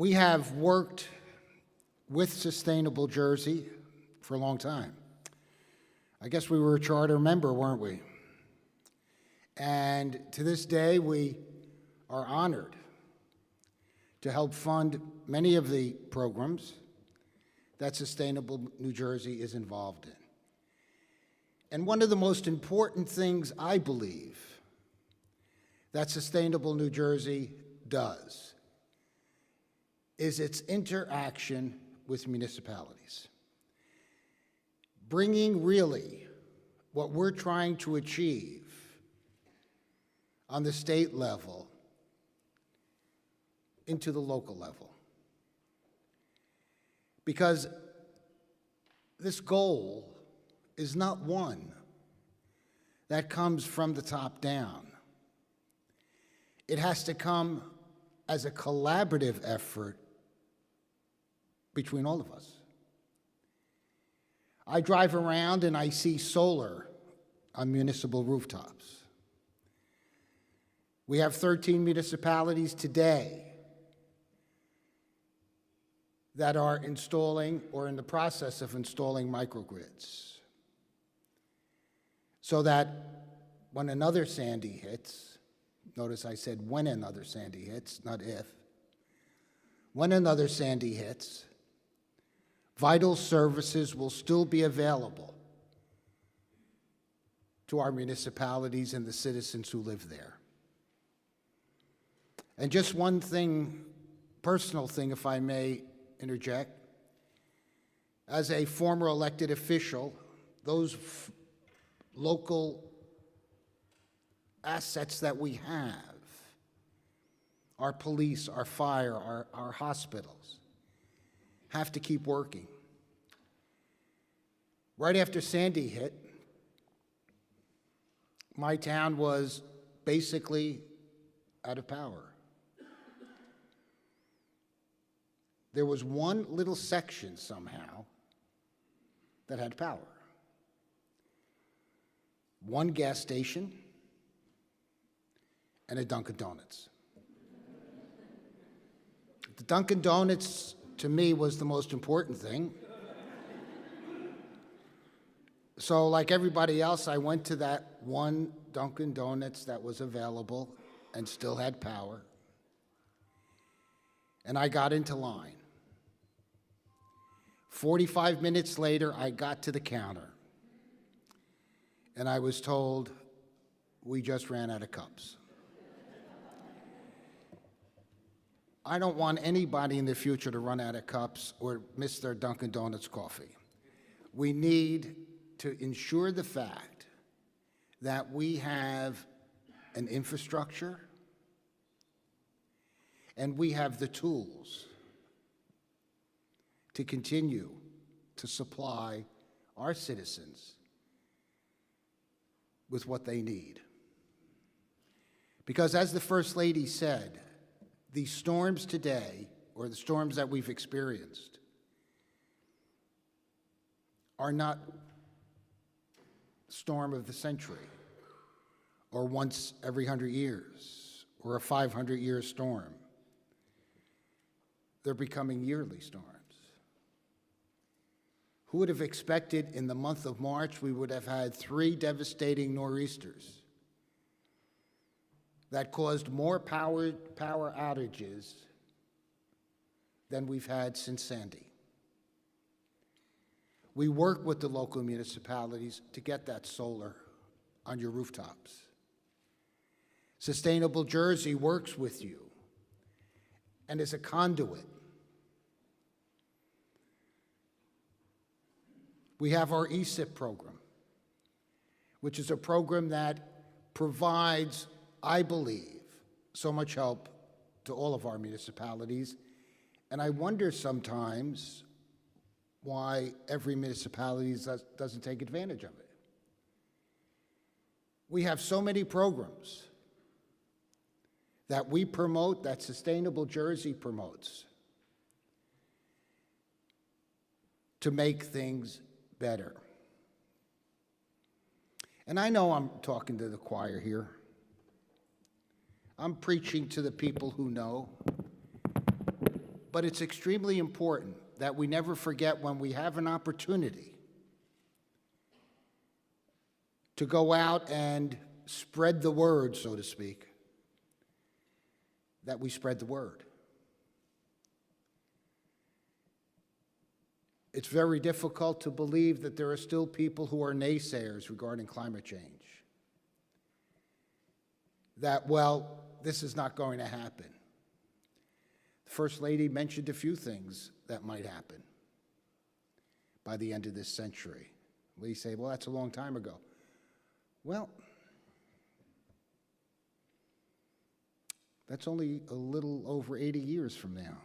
We have worked with Sustainable Jersey for a long time. I guess we were a charter member, weren't we? And to this day, we are honored to help fund many of the programs that Sustainable New Jersey is involved in. And one of the most important things I believe that Sustainable New Jersey does is its interaction with municipalities. Bringing really what we're trying to achieve on the state level into the local level. Because this goal is not one that comes from the top down. It has to come as a collaborative effort between all of us. I drive around and I see solar on municipal rooftops. We have 13 municipalities today that are installing or in the process of installing microgrids, so that when another Sandy hits, notice I said when another Sandy hits, not if, when another Sandy hits, vital services will still be available to our municipalities and the citizens who live there. And just one thing, personal thing, if I may interject. As a former elected official, those local assets that we have, our police, our fire, our hospitals, have to keep working. Right after Sandy hit, my town was basically out of power. There was one little section somehow that had power. One gas station and a Dunkin' Donuts. The Dunkin' Donuts, to me, was the most important thing. So like everybody else, I went to that one Dunkin' Donuts that was available and still had power. And I got into line. 45 minutes later, I got to the counter, and I was told, we just ran out of cups. I don't want anybody in the future to run out of cups or miss their Dunkin' Donuts coffee. We need to ensure the fact that we have an infrastructure and we have the tools to continue to supply our citizens with what they need. Because as the First Lady said, these storms today, or the storms that we've experienced, are not storm of the century, or once every 100 years, or a 500-year storm. They're becoming yearly storms. Who would have expected in the month of March we would have had 3 devastating nor'easters that caused more power outages than we've had since Sandy? We work with the local municipalities to get that solar on your rooftops. Sustainable Jersey works with you and is a conduit. We have our ESIP program, which is a program that provides, I believe, so much help to all of our municipalities. And I wonder sometimes why every municipality doesn't take advantage of it. We have so many programs that we promote, that Sustainable Jersey promotes, to make things better. And I know I'm talking to the choir here. I'm preaching to the people who know. But it's extremely important that we never forget when we have an opportunity to go out and spread the word, so to speak, that we spread the word. It's very difficult to believe that there are still people who are naysayers regarding climate change. That, well, this is not going to happen. The First Lady mentioned a few things that might happen by the end of this century. We say, well, that's a long time ago. Well, that's only a little over 80 years from now.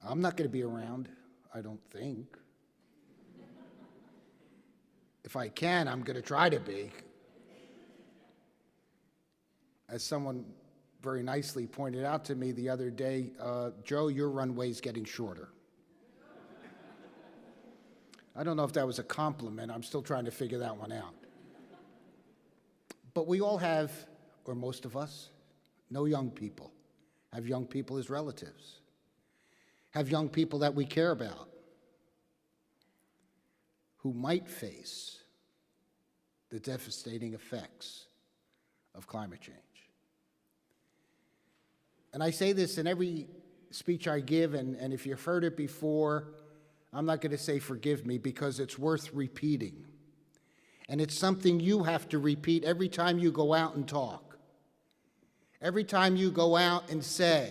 I'm not going to be around, I don't think. If I can, I'm going to try to be. As someone very nicely pointed out to me the other day, Joe, your runway's getting shorter. I don't know if that was a compliment. I'm still trying to figure that one out. But we all have, or most of us, know young people, have young people as relatives, have young people that we care about who might face the devastating effects of climate change. And I say this in every speech I give, and if you've heard it before, I'm not going to say forgive me because it's worth repeating. And it's something you have to repeat every time you go out and talk. Every time you go out and say,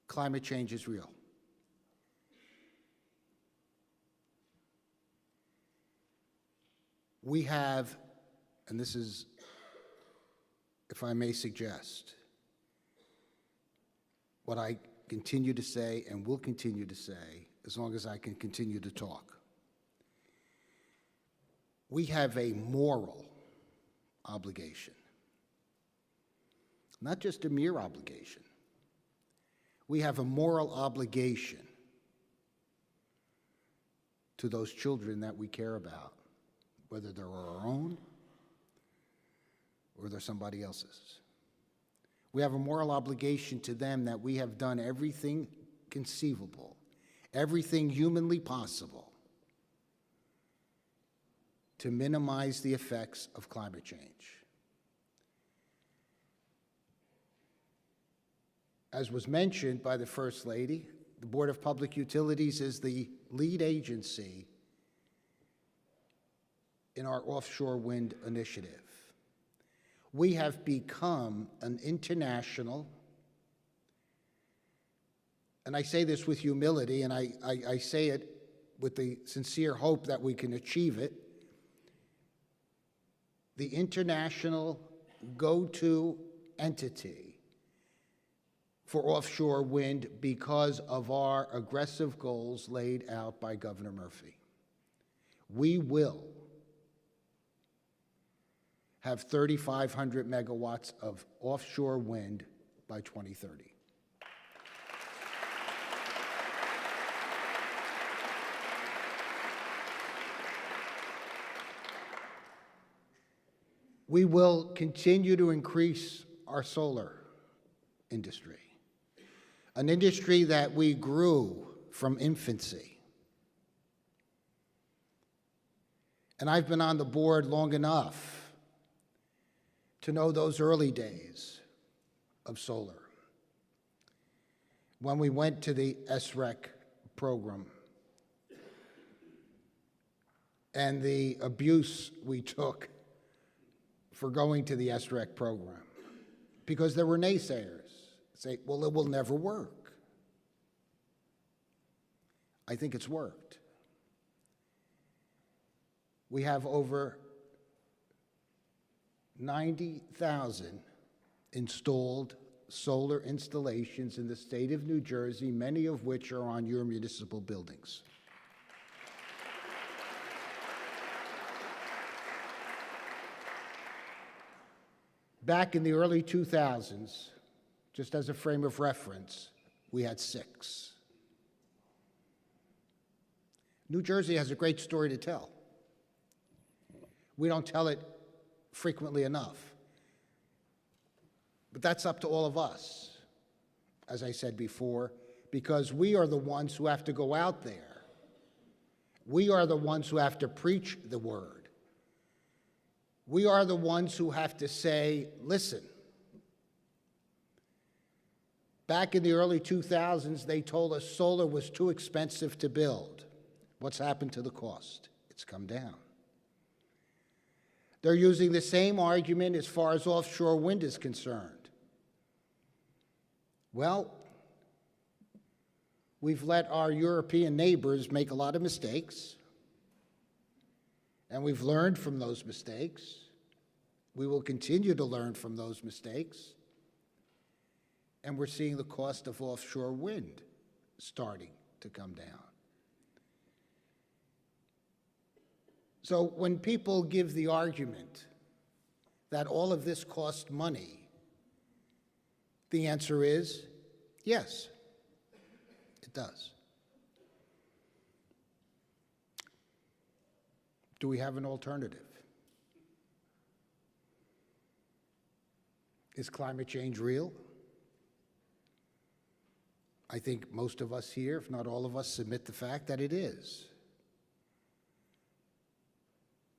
climate change is real. We have, and this is, if I may suggest, what I continue to say and will continue to say as long as I can continue to talk. We have a moral obligation, not just a mere obligation. We have a moral obligation to those children that we care about, whether they're our own or they're somebody else's. We have a moral obligation to them that we have done everything conceivable, everything humanly possible to minimize the effects of climate change. As was mentioned by the First Lady, the Board of Public Utilities is the lead agency in our offshore wind initiative. We have become an international, and I say this with humility, and I say it with the sincere hope that we can achieve it, the international go-to entity for offshore wind because of our aggressive goals laid out by Governor Murphy. We will have 3,500 megawatts of offshore wind by 2030. We will continue to increase our solar industry, an industry that we grew from infancy. And I've been on the board long enough to know those early days of solar. When we went to the SREC program and the abuse we took for going to the SREC program, because there were naysayers say, well, it will never work. I think it's worked. We have over 90,000 installed solar installations in the state of New Jersey, many of which are on your municipal buildings. Back in the early 2000s, just as a frame of reference, we had 6. New Jersey has a great story to tell. We don't tell it frequently enough. But that's up to all of us as I said before, because we are the ones who have to go out there. We are the ones who have to preach the word. We are the ones who have to say, listen, back in the early 2000s, they told us solar was too expensive to build. What's happened to the cost? It's come down. They're using the same argument as far as offshore wind is concerned. Well, we've let our European neighbors make a lot of mistakes, and we've learned from those mistakes. We will continue to learn from those mistakes, and we're seeing the cost of offshore wind starting to come down. So when people give the argument that all of this costs money, the answer is yes, it does. Do we have an alternative? Is climate change real? I think most of us here, if not all of us, submit the fact that it is.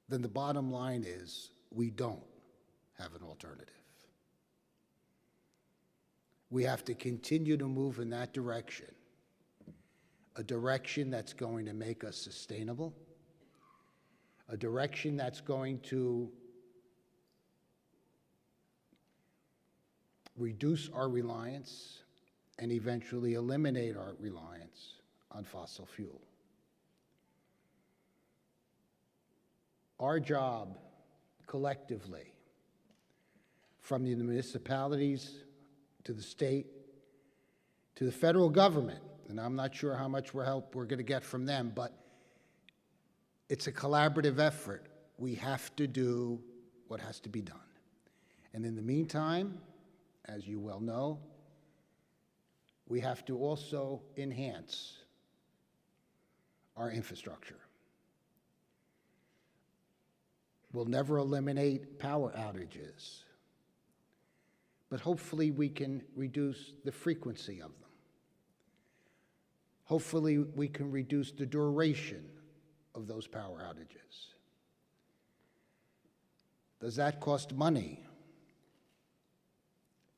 Then the bottom line is we don't have an alternative. We have to continue to move in that direction, a direction that's going to make us sustainable, a direction that's going to reduce our reliance and eventually eliminate our reliance on fossil fuel. Our job collectively, from the municipalities to the state to the federal government, and I'm not sure how much help we're going to get from them, but it's a collaborative effort. We have to do what has to be done. And in the meantime, as you well know, we have to also enhance our infrastructure. We'll never eliminate power outages, but hopefully we can reduce the frequency of them. Hopefully we can reduce the duration of those power outages. Does that cost money?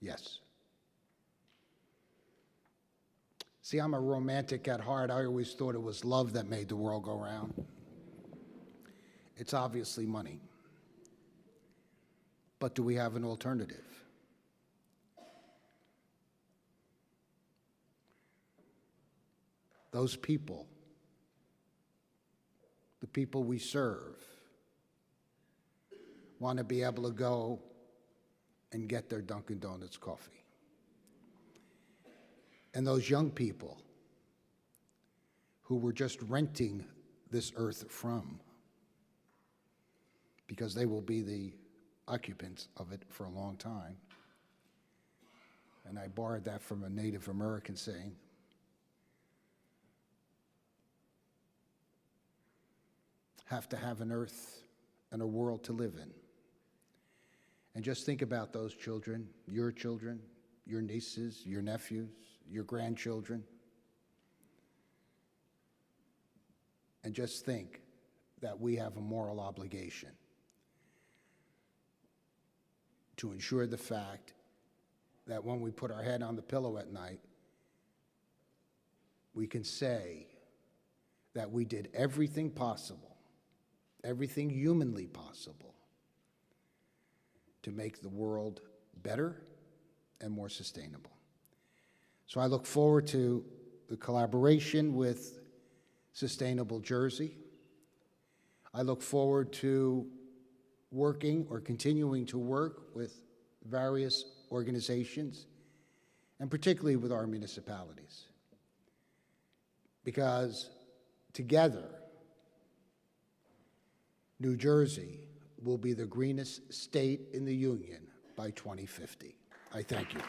Yes. See, I'm a romantic at heart. I always thought it was love that made the world go round. It's obviously money. But do we have an alternative? Those people, the people we serve, want to be able to go and get their Dunkin' Donuts coffee. And those young people who we're just renting this earth from, because they will be the occupants of it for a long time. And I borrowed that from a Native American saying. Have to have an earth and a world to live in. And just think about those children, your nieces, your nephews, your grandchildren. And just think that we have a moral obligation to ensure the fact that when we put our head on the pillow at night, we can say that we did everything possible, everything humanly possible, to make the world better and more sustainable. So I look forward to the collaboration with Sustainable Jersey. I look forward to working or continuing to work with various organizations, and particularly with our municipalities. Because together, New Jersey will be the greenest state in the Union by 2050. I thank you.